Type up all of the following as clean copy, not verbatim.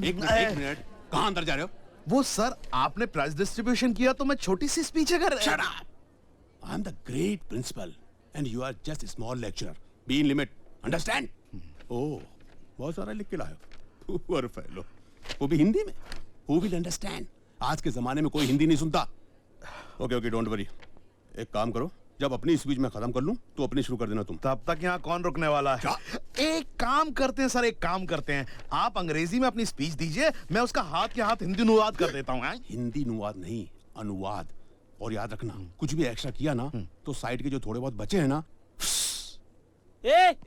एक मिनट, कहाँ अंदर जा रहे हो? वो सर आपने प्राइज डिस्ट्रीब्यूशन किया तो मैं छोटी सी स्पीच कर Shut up! I'm the great principal and you are just a small lecturer. Be in limit. Understand? Oh, बहुत सारा लिख के लाए हो। Poor fellow. वो भी हिंदी में। Who will understand? आज के जमाने में कोई हिंदी नहीं सुनता। Okay, don't worry. एक काम करो, जब अपनी स्पीच में खत्म कर लूं तो अपनी शुरू कर देना तुम। तब तक यहाँ कौन रुकने वाला है? एक काम करते हैं सर, एक काम करते हैं, आप अंग्रेजी में अपनी स्पीच दीजिए, मैं उसका हाथ के हाथ हिंदी अनुवाद कर देता हूँ। हिंदी अनुवाद नहीं, अनुवाद। और याद रखना, कुछ भी एक्स्ट्रा किया ना तो साइड के जो थोड़े बहुत बचे हैं ना,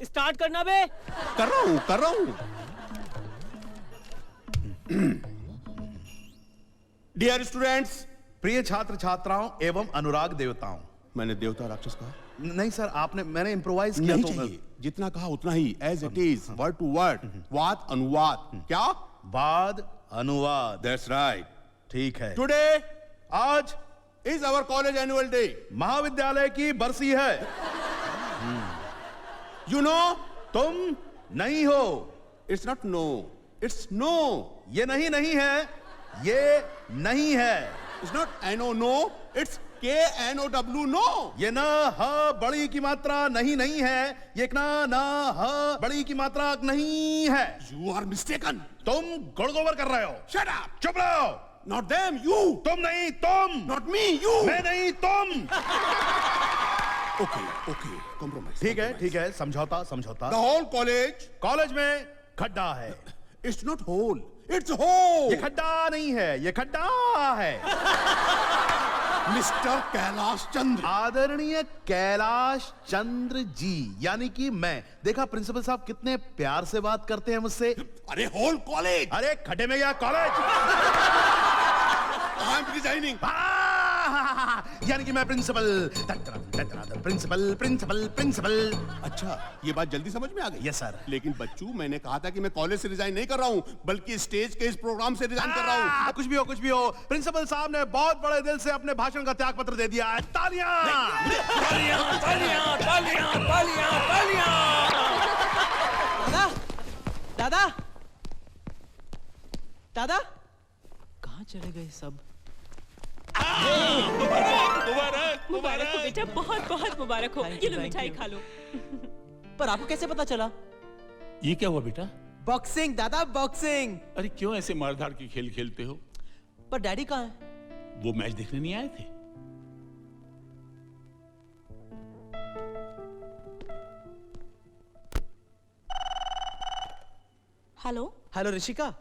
स्टार्ट करना बे। कर रहा हूँ। डियर स्टूडेंट्स, प्रिय छात्र छात्राओं एवं अनुराग देवताओं। मैंने देवता राक्षस कहा? नहीं सर, मैंने इम्प्रोवाइज किया। नहीं तो चाहिए, जितना कहा उतना ही, as it is, word to word, वाद अनुवाद। क्या? वाद अनुवाद। That's right. ठीक है। टुडे आज is our college annual day. महाविद्यालय की बरसी है। यू नो, तुम नहीं हो। It's not no, it's know. ये नहीं है, ये नहीं है। It's not N O no, it's KNOW no. ये ना ह बड़ी की मात्रा नहीं है, ये ना ह बड़ी की मात्रा नहीं है। You are mistaken. तुम गुड़गोबर कर रहे हो। Shut up. चुप रहो। Not them, you. तुम नहीं, तुम। Not me, you. मैं नहीं, तुम। Okay, compromise. ठीक है, समझौता। द होल कॉलेज में खड्डा है। It's not whole, it's hole. ये खड्डा नहीं है, ये खड्डा है। मिस्टर कैलाश चंद्र। आदरणीय कैलाश चंद्र जी, यानी कि मैं। देखा प्रिंसिपल साहब कितने प्यार से बात करते हैं मुझसे। अरे होल कॉलेज। अरे खड्डे में गया कॉलेज। I am resigning. यानी कि मैं प्रिंसिपल। अच्छा, ये बात जल्दी समझ में आ गई? Yes sir. लेकिन बच्चू, मैंने कहा था कि मैं कॉलेज से रिजाइन नहीं कर रहा हूँ, बल्कि स्टेज के इस प्रोग्राम से रिजाइन कर रहा हूँ। कुछ भी हो, प्रिंसिपल साहब ने बहुत बड़े दिल से अपने भाषण का त्याग पत्र दे दिया है। तालियां। दादा कहाँ चले गए सब? मुबारक हो बेटा, बहुत बहुत मुबारक हो। ये लो मिठाई खा लो। पर आपको कैसे पता चला? ये क्या हुआ बेटा? बॉक्सिंग दादा, बॉक्सिंग। अरे क्यों ऐसे मारधाड़ के खेल खेलते हो? पर डैडी कहाँ है? वो मैच देखने नहीं आए थे? हेलो ऋषिका,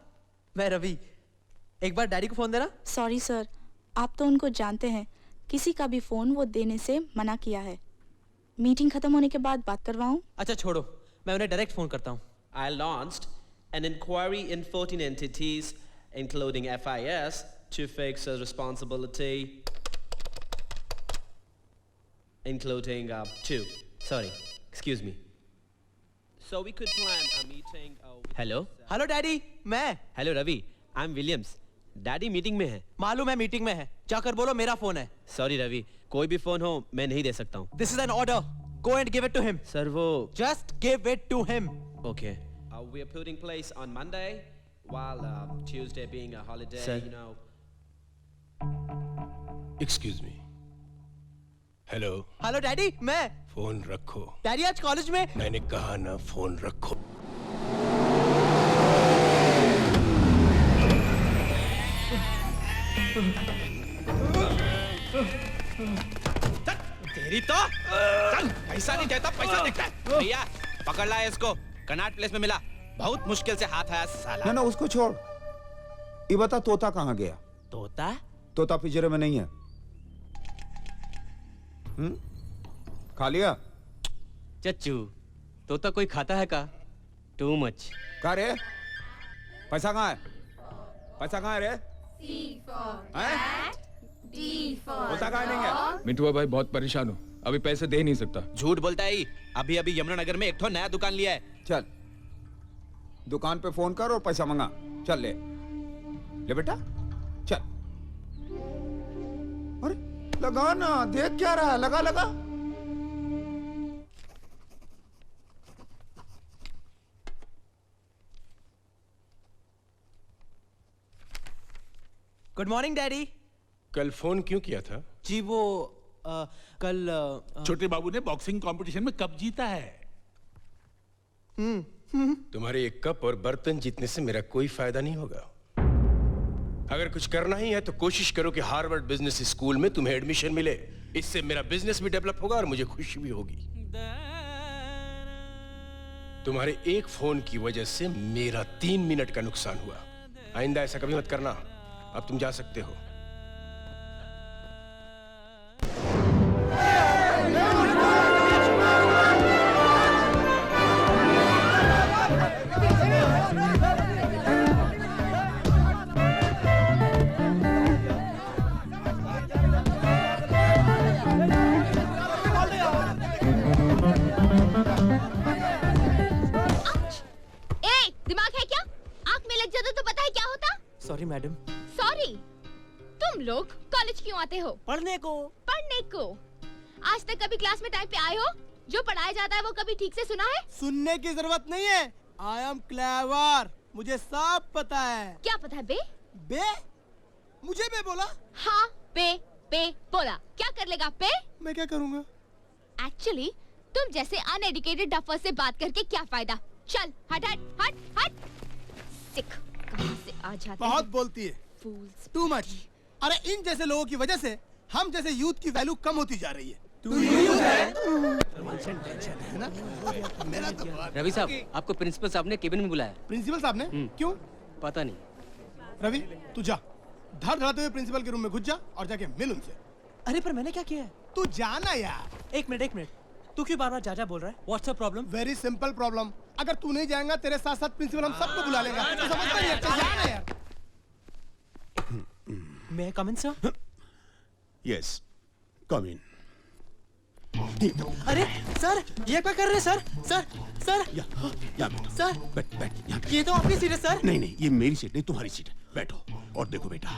मैं रवि। एक बार डैडी को फोन देना। सॉरी सर, आप तो उनको जानते हैं, किसी का भी फोन वो देने से मना किया है। मीटिंग खत्म होने के बाद बात करवाऊं? अच्छा छोड़ो, मैं उन्हें डायरेक्ट फोन करता हूँ। I launched an inquiry in 14 entities, including FIS, to fix a responsibility, including excuse me. So we could plan a meeting. Hello daddy, मैं। Hello Ravi, I am Williams. Daddy meeting में है। मालूम है meeting में है, जाकर बोलो मेरा फोन है। सॉरी रवि, कोई भी फोन हो मैं नहीं दे सकता हूँ। This is an order, go and give it to him. Sir वो just give it to him. Okay. We are putting place on Monday, while Tuesday being a holiday, Sir. you know. Excuse me. Hello. Hello daddy, मैं। Phone रखो। Daddy आज college में। मैंने कहा ना, phone रखो। तेरी तो चल, पैसा नहीं देता, पैसा देता है। भैया पकड़ लाया इसको, कनाट प्लेस में मिला, बहुत मुश्किल से हाथ आया साला। ना उसको छोड़, ये बता तोता कहाँ गया? तोता? तोता पिंजरे में नहीं है। खा लिया? चच्चू, तोता कोई खाता है का? Too much. कहाँ रे? पैसा कहाँ है? पैसा कहाँ है रे? पैसा कहाँ नहीं है? मिठुआ भाई बहुत परेशान हो, अभी पैसे दे नहीं सकता। झूठ बोलता है, अभी अभी यमुनानगर में एक ठो नया दुकान लिया है। चल दुकान पे फोन कर और पैसा मंगा। चल ले ले बेटा, चल। अरे लगा ना, देख क्या रहा है, लगा लगा। Good morning daddy. कल फोन क्यों किया था? जी वो कल छोटे बाबू ने बॉक्सिंग कंपटीशन में कप जीता है। तुम्हारे एक कप और बर्तन जीतने से मेरा कोई फायदा नहीं होगा। अगर कुछ करना ही है तो कोशिश करो कि हार्वर्ड बिजनेस स्कूल में तुम्हें एडमिशन मिले। इससे मेरा बिजनेस भी डेवलप होगा और मुझे खुशी भी होगी। तुम्हारे एक फोन की वजह से मेरा 3 मिनट का नुकसान हुआ। आइंदा ऐसा कभी मत करना। अब तुम जा सकते हो। दिमाग है क्या? आंख में लग जाता तो पता है क्या होता? Sorry madam. सॉरी? तुम लोग कॉलेज क्यों आते हो? पढ़ने को। पढ़ने को? आज तक कभी क्लास में टाइम पे आए हो? जो पढ़ाया जाता है वो कभी ठीक से सुना है? सुनने की जरूरत नहीं है। आई एम क्लेवर, मुझे सब पता है। क्या पता है बे? बे? मुझे बे बोला? हाँ बे बोला। क्या कर लेगा बे? मैं क्या करूँगा? एक्चुअली तुम जैसे अनएडुकेटेड डफर से बात करके क्या फायदा? चल हट हट हट हट। सिक कहाँ से आ जाते बहुत हैं? बोलती है। Fools. Too much. अरे इन जैसे लोगों की वजह से हम जैसे यूथ की वैल्यू कम होती जा रही है। मेरा तो रवि साहब, आपको प्रिंसिपल साहब ने केबिन में बुलाया। प्रिंसिपल साहब ने? क्यों? पता नहीं। रवि तू जा, धड़ धड़ाते हुए प्रिंसिपल के रूम में घुस जा और जाके मिल उनसे। अरे पर मैंने क्या किया है? तू जाना यार। एक मिनट तू क्यों बार बार जा बोल रहा है? What's the problem? Very simple problem. अगर तू नहीं जाएगा तेरे साथ साथ प्रिंसिपल हम सबको बुला लेगा। तू समझता नहीं है? चल जाना यार। मैं कम इन सर? यस, कम इन। अरे सर, ये क्या कर रहे हैं सर? सर या बेटा। सर बैठ यहाँ। ये तो आपकी सीट है सर। नहीं, ये मेरी सीट नहीं, तुम्हारी सीट है। बैठो और देखो बेटा,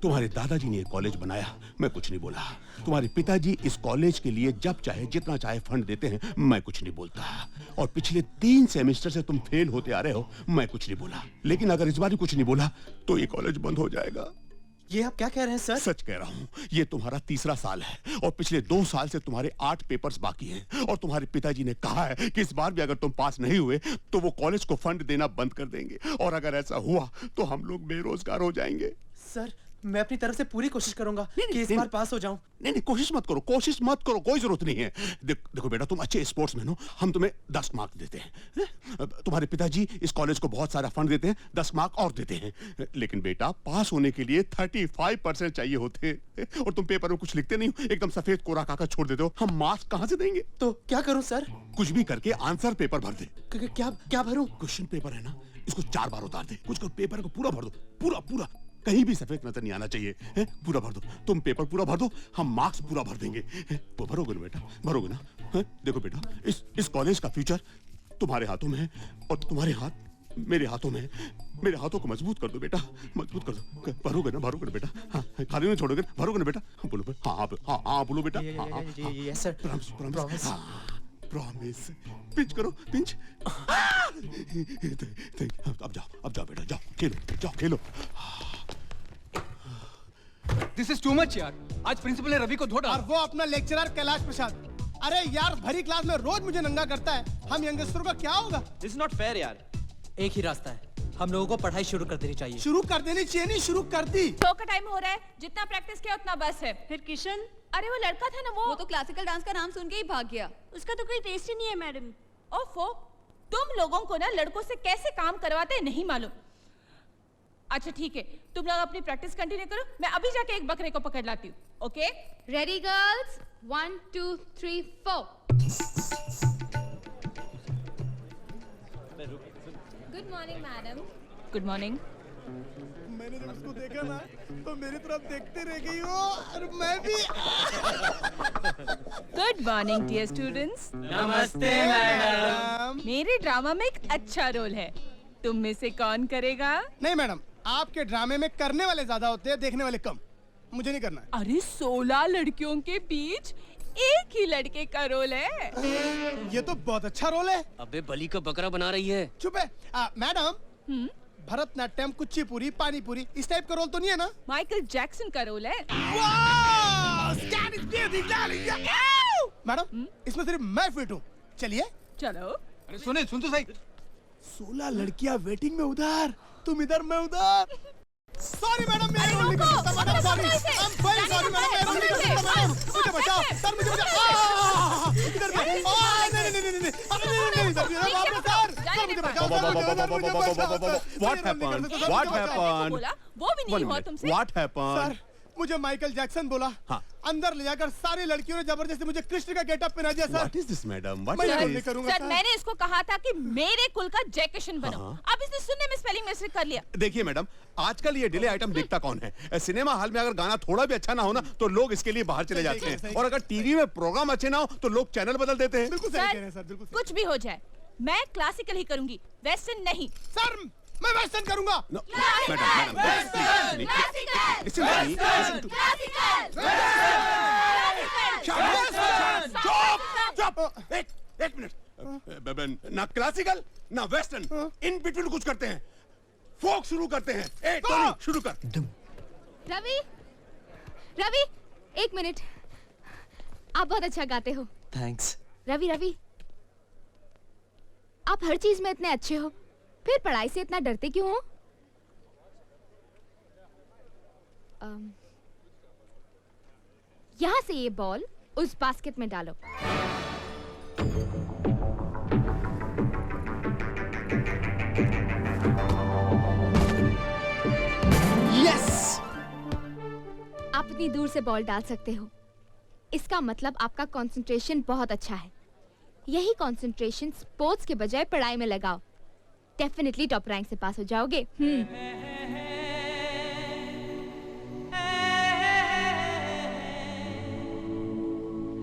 तुम्हारे दादाजी ने ये कॉलेज बनाया, मैं कुछ नहीं बोला। तुम्हारे पिताजी इस कॉलेज के लिए जब चाहे जितना चाहे फंड देते हैं, मैं कुछ नहीं बोलता। और पिछले 3 सेमेस्टर से तुम फेल होते आ रहे हो, मैं कुछ नहीं बोला। लेकिन अगर इस बार भी कुछ नहीं बोला तो ये कॉलेज बंद हो जाएगा। ये आप क्या कह रहे हैं सर? सच कह रहा हूँ। ये तुम्हारा 3रा साल है और पिछले 2 साल से तुम्हारे 8 पेपर्स बाकी हैं। और तुम्हारे पिताजी ने कहा है कि इस बार भी अगर तुम पास नहीं हुए तो वो कॉलेज को फंड देना बंद कर देंगे। और अगर ऐसा हुआ तो हम लोग बेरोजगार हो जाएंगे। सर मैं अपनी तरफ से पूरी कोशिश करूंगा कि इस बार पास हो जाऊं। नहीं, कोशिश मत करो, कोई जरूरत नहीं है। देखो बेटा, तुम अच्छे स्पोर्ट्समैन हो, हम तुम्हें 10 मार्क्स देते हैं। तुम्हारे पिताजी इस कॉलेज को बहुत सारा फंड देते हैं, 10 मार्क और देते हैं। लेकिन बेटा, पास होने के लिए 35% चाहिए होते हैं। और तुम पेपर में कुछ लिखते नहीं हो, एकदम सफेद कोरा कागज छोड़ देते हो। हम मार्क्स कहाँ से देंगे? तो क्या करूं सर? कुछ भी करके आंसर पेपर भर दे। क्या भरूं? क्वेश्चन पेपर है ना, इसको 4 बार उतार दे। कुछ कर पेपर को पूरा भर दो, पूरा कहीं भी सफेद नजर नहीं आना चाहिए है? पूरा भर दो। तुम पेपर पूरा भर दो, हम मार्क्स पूरा भर देंगे। वो भरोगे ना बेटा? भरोगे ना? है? देखो बेटा, इस कॉलेज का फ्यूचर तुम्हारे हाथों में है और तुम्हारे हाथ मेरे हाथों में है। मेरे हाथों को मजबूत कर दो बेटा, मजबूत कर दो। भरोगे ना बेटा? हाँ, खाली नहीं छोड़ोगे? भरोगे ना बेटा? बोलो। हाँ बोलो बेटा। Yes sir. Promise. Promise. Pinch करो, पिंच। अब जाओ बेटा, जाओ खेलो। दिस इज टू मच यार। आज प्रिंसिपल ने रवि को धो डाला। और वो अपना लेक्चरर कैलाश प्रसाद। अरे यार, भरी क्लास में रोज मुझे नंगा करता है। हम यंगस्टरों का क्या होगा? दिस इज नॉट फेयर यार। एक ही रास्ता है, हम लोगों को पढ़ाई शुरू कर देनी चाहिए। शुरू कर देनी चाहिए नहीं, शुरू कर दी। शो का टाइम हो रहा है, जितना प्रैक्टिस किया उतना बस है। फिर किशन, अरे वो लड़का था ना, वो तो क्लासिकल डांस का नाम सुन के ही भाग गया। उसका तो कोई टेस्ट ही नहीं है मैडम। ओफो, तुम लोगों को ना लड़कों से कैसे काम करवाते हैं नहीं मालूम। अच्छा ठीक है, तुम लोग अपनी प्रैक्टिस कंटिन्यू करो, मैं अभी जाके एक बकरे को पकड़ लाती हूँ। Okay? Ready girls, 1 2 3 4। Good morning madam. Good morning. मैंने जब उसको देखा ना तो मेरी तरफ देखते रह गई हो और मैं भी। Good morning dear students. नमस्ते मैडम। मेरे ड्रामा में एक अच्छा रोल है, तुम में से कौन करेगा? नहीं मैडम, आपके ड्रामे में करने वाले ज्यादा होते हैं, देखने वाले कम। मुझे नहीं करना है। अरे 16 लड़कियों के बीच एक ही लड़के का रोल है। ये तो बहुत अच्छा रोल है। अबे बलि का बकरा बना रही है। चुप है। मैडम, भरतनाट्यम, कुचिपुड़ी, पानीपुरी इस टाइप का रोल तो नहीं है ना? माइकल जैक्सन का रोल है। मैडम इसमें सिर्फ मैं फिट हूँ, चलिए। चलो। अरे सुने, सुन तो सही। 16 लड़कियां वेटिंग में उधर, तुम इधर मैं उधर। सॉरी मैडम, मैं रोल नहीं कर सकता madam, sorry. I am very sorry madam, मैं रोल नहीं कर सकता मैडम। मुझे बचाओ सर, मुझे बचाओ। इधर पे नहीं सर, मुझे बचाओ। What happened? What happened? बोला वो भी नहीं हुआ तुमसे। What happened? सर मुझे माइकल जैक्सन बोला। हाँ। अंदर ले जाकर सारी लड़कियों ने जबरदस्ती मुझे कृष्ण का गेटअप पहना दिया sir. What is this, madam? What मैं is रोल नहीं this? करूंगा सर मैंने इसको कहा था कि मेरे कुल का जैकेशन बनो। हाँ। अब इसने सुनने में स्पेलिंग मिस्टेक कर लिया। देखिए मैडम, आजकल ये डिले आइटम देखता कौन है? सिनेमा हॉल में अगर गाना थोड़ा भी अच्छा ना हो ना तो लोग इसके लिए बाहर चले जाते हैं, और अगर टीवी में प्रोग्राम अच्छे ना हो तो लोग चैनल बदल देते हैं। बिल्कुल सही कह रहे हैं सर, बिल्कुल कुछ भी हो जाए मैं क्लासिकल ही करूंगी, वेस्टर्न नहीं। सर मैं वेस्टर्न करूंगा। No, madam, listen to me. एक मिनट। ना क्लासिकल ना वेस्टर्न, इन बिटवीन कुछ करते हैं, फोक शुरू करते हैं। ए टोनी शुरू कर। रवि, रवि, एक मिनट। आप बहुत अच्छा गाते हो। थैंक्स। रवि, आप हर चीज में इतने अच्छे हो, फिर पढ़ाई से इतना डरते क्यों हो? यहाँ से ये बॉल उस बास्केट में डालो। यस! आप इतनी दूर से बॉल डाल सकते हो, इसका मतलब आपका कंसंट्रेशन बहुत अच्छा है। यही कंसंट्रेशन स्पोर्ट्स के बजाय पढ़ाई में लगाओ, डेफिनेटली टॉप रैंक से पास हो जाओगे।